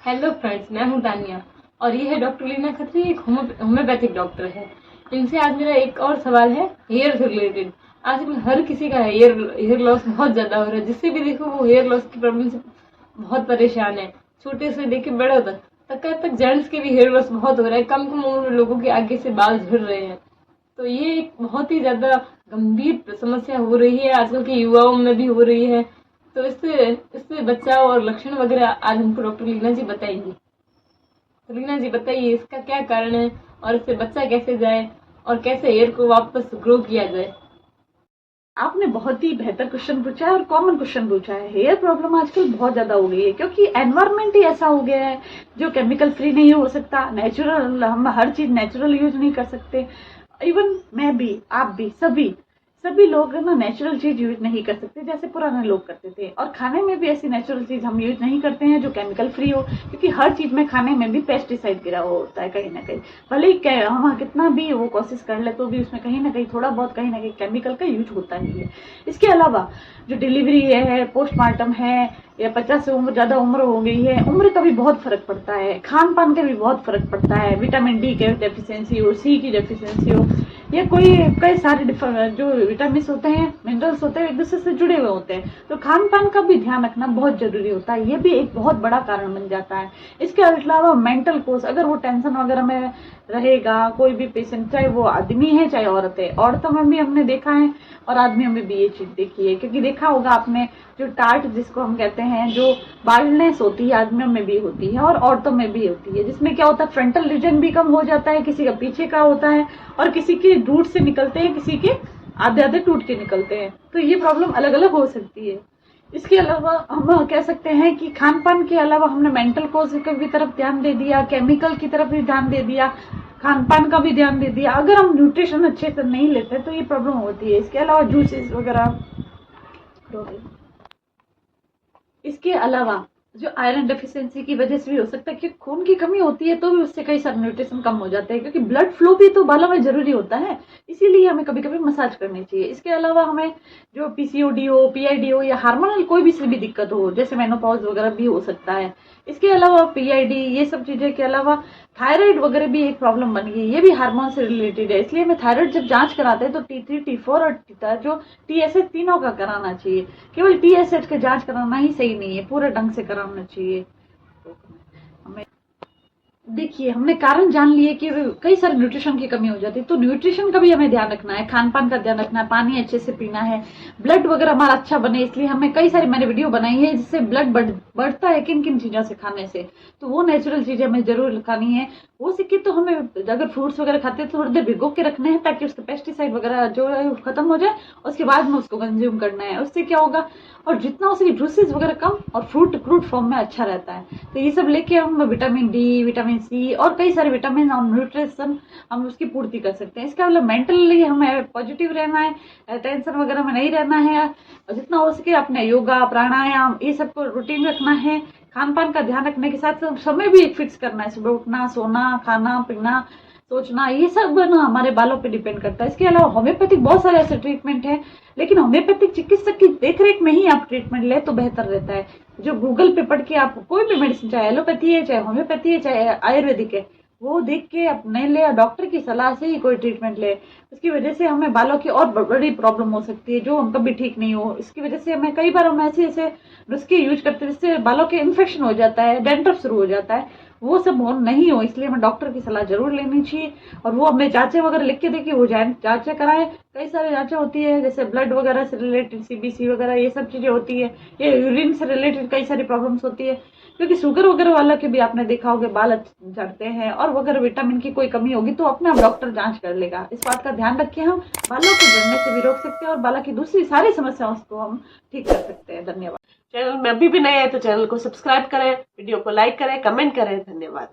Hello friends, मैं हूं तानिया और ये है डॉक्टर लीना खत्री, एक होम्योपैथिक डॉक्टर है। इनसे आज मेरा एक और सवाल है हेयर से रिलेटेड। आजकल हर किसी का हेयर लॉस बहुत ज़्यादा हो रहा है। जिससे भी देखो वो हेयर लॉस की प्रॉब्लम से बहुत परेशान है। छोटे से लेके बड़े तक जेंट्स के भी हेयर लॉस बहुत हो रहा है। कम कम उम्र में लोगों के आगे से बाल झड़ रहे हैं। तो ये एक बहुत ही ज़्यादा गंभीर समस्या हो रही है, आजकल के युवाओं में भी हो रही है। तो इससे इससे बचाव और लक्षण वगैरह आज हमको डॉक्टर लीना जी बताएंगी। तो लीना जी बताइए, इसका क्या कारण है और इससे बच्चा कैसे जाए और कैसे हेयर को वापस ग्रो किया जाए। आपने बहुत ही बेहतर क्वेश्चन पूछा है और कॉमन क्वेश्चन पूछा है। हेयर प्रॉब्लम आजकल बहुत ज्यादा हो गई है क्योंकि एनवायरनमेंट ही ऐसा हो गया है जो केमिकल फ्री नहीं हो सकता। नेचुरल, हम हर चीज नेचुरल यूज नहीं कर सकते। इवन मैं भी, आप भी, सभी लोग ना नेचुरल चीज यूज नहीं कर सकते जैसे पुराने लोग करते थे। और खाने में भी ऐसी नेचुरल चीज हम यूज नहीं करते हैं जो केमिकल फ्री हो, क्योंकि हर चीज में खाने में भी पेस्टिसाइड गिरा हुआ होता है कहीं ना कहीं। भले ही हम कितना भी वो कोशिश कर ले तो भी उसमें कहीं ना कहीं थोड़ा बहुत कहीं ना कहीं केमिकल का यूज होता ही है। इसके अलावा जो डिलीवरी है, पोस्टमार्टम है, या 50 से उम्र ज्यादा उम्र हो गई है, उम्र का भी बहुत फर्क पड़ता है। खान पान का भी बहुत फर्क पड़ता है। विटामिन डी के डेफिशिएंसी हो, सी की डेफिशिएंसी हो, या कोई कई सारे जो विटामिन होते हैं, मिनरल्स होते हैं, एक दूसरे से जुड़े हुए होते हैं। तो खान पान का भी ध्यान रखना बहुत जरूरी होता है। ये भी एक बहुत बड़ा कारण बन जाता है। इसके अलावा मेंटल कोर्स, अगर वो टेंशन वगैरह में रहेगा कोई भी पेशेंट, चाहे वो आदमी है चाहे औरत है। औरतों में भी हमने देखा है और आदमियों में भी ये चीज देखी है, क्योंकि देखा होगा आपने जो टार्ट जिसको हम कहते हैं, जो बाल्डनेस होती है, आदमियों में भी होती है और औरतों में भी होती है। जिसमें क्या होता है, फ्रंटल रीजन भी कम हो जाता है, किसी का पीछे का होता है और किसी के रूट से निकलते हैं, किसी के आधे आधे टूट के निकलते हैं। तो ये प्रॉब्लम अलग अलग हो सकती है। इसके अलावा हम कह सकते हैं कि खान पान के अलावा हमने मेंटल कोर्स की भी तरफ ध्यान दे दिया, केमिकल की तरफ भी ध्यान दे दिया, खान पान का भी ध्यान दे दिया। अगर हम न्यूट्रिशन अच्छे से नहीं लेते तो ये प्रॉब्लम होती है। इसके अलावा जूसेस वगैरह, इसके अलावा जो आयरन डेफिशिएंसी की वजह से भी हो सकता है कि खून की कमी होती है, तो भी उससे कई सारे न्यूट्रिशन कम हो जाते हैं, क्योंकि ब्लड फ्लो भी तो बालों में जरूरी होता है। इसीलिए हमें कभी कभी मसाज करनी चाहिए। इसके अलावा हमें जो पीसीओडी हो, पीआईडी हो, या हार्मोनल कोई भी से भी दिक्कत हो, जैसे मेनोपॉज वगैरह भी हो सकता है। इसके अलावा पीआईडी, ये सब चीजें के अलावा थायराइड वगैरह भी एक प्रॉब्लम बन गई। ये भी हार्मोन से रिलेटेड है। इसलिए हमें थायराइड जब जांच कराते हैं तो T3, T4 और जो TSH तीनों का कराना चाहिए। केवल TSH का जांच कराना ही सही नहीं है, पूरे ढंग से कराना चाहिए। हमें देखिए, हमने कारण जान लिए कि कई सारे न्यूट्रिशन की कमी हो जाती है, तो न्यूट्रिशन का भी हमें ध्यान रखना है, खान पान का ध्यान रखना है, पानी अच्छे से पीना है, ब्लड वगैरह हमारा अच्छा बने। इसलिए हमें कई सारी मैंने वीडियो बनाई है जिससे ब्लड बढ़ता है किन किन चीजों से खाने से। तो वो नेचुरल चीजें हमें जरूर खानी है। हो सके तो हमें अगर फ्रूट्स वगैरह खाते हैं तो थोड़ी देर भिगो के रखने हैं, ताकि उसके पेस्टिसाइड वगैरह जो है खत्म हो जाए, उसके बाद में उसको कंज्यूम करना है। उससे क्या होगा, और जितना हो सके जूसेस वगैरह कम और फ्रूट फॉर्म में अच्छा रहता है। तो ये सब लेके हम विटामिन डी, विटामिन सी और कई सारे विटामिन और न्यूट्रिशन हम उसकी पूर्ति कर सकते हैं। इसका मतलब मेंटली हमें पॉजिटिव रहना है, टेंशन वगैरह में नहीं रहना है, और जितना हो सके अपने योगा, प्राणायाम, ये सबको रूटीन रखना है। खान पान का ध्यान रखने के साथ समय भी एक फिक्स करना है, सुबह उठना, सोना, खाना पीना, सोचना, ये सब ना हमारे बालों पे डिपेंड करता है। इसके अलावा होम्योपैथिक बहुत सारे ऐसे ट्रीटमेंट है, लेकिन होम्योपैथिक चिकित्सक की देखरेख में ही आप ट्रीटमेंट ले तो बेहतर रहता है। जो गूगल पे पढ़ के आप कोई भी मेडिसिन, चाहे एलोपैथी है, चाहे होम्योपैथी है, चाहे आयुर्वेदिक है, वो देख के आप नहीं ले, डॉक्टर की सलाह से ही कोई ट्रीटमेंट ले। उसकी वजह से हमें बालों की और बड़ी प्रॉब्लम हो सकती है जो हम कभी ठीक नहीं हो। इसकी वजह से हमें कई बार हम ऐसे ऐसे नुस्खे यूज करते हैं जिससे बालों के इन्फेक्शन हो जाता है, डेंड्रफ शुरू हो जाता है। वो सब नहीं हो, इसलिए हमें डॉक्टर की सलाह जरूर लेनी चाहिए। और वो हमें जांचें वगैरह लिख के दे, वो जांचें कराएं। कई सारी जांचें होती है, जैसे ब्लड वगैरह से रिलेटेड, सीबीसी वगैरह, ये सब चीजें होती है। ये यूरिन से रिलेटेड कई सारी प्रॉब्लम्स होती है, क्योंकि शुगर वगैरह वाला के भी आपने देखा होगा बाल झड़ते हैं, और अगर विटामिन की कोई कमी होगी तो अपने आप डॉक्टर जांच कर लेगा। इस बात का ध्यान रखिए, हम बालों को झड़ने से भी रोक सकते हैं और बालों की दूसरी सारी समस्याओं को हम ठीक कर सकते हैं। धन्यवाद। चैनल में अभी भी नए हैं तो चैनल को सब्सक्राइब करें, वीडियो को लाइक करें, कमेंट करें। धन्यवाद।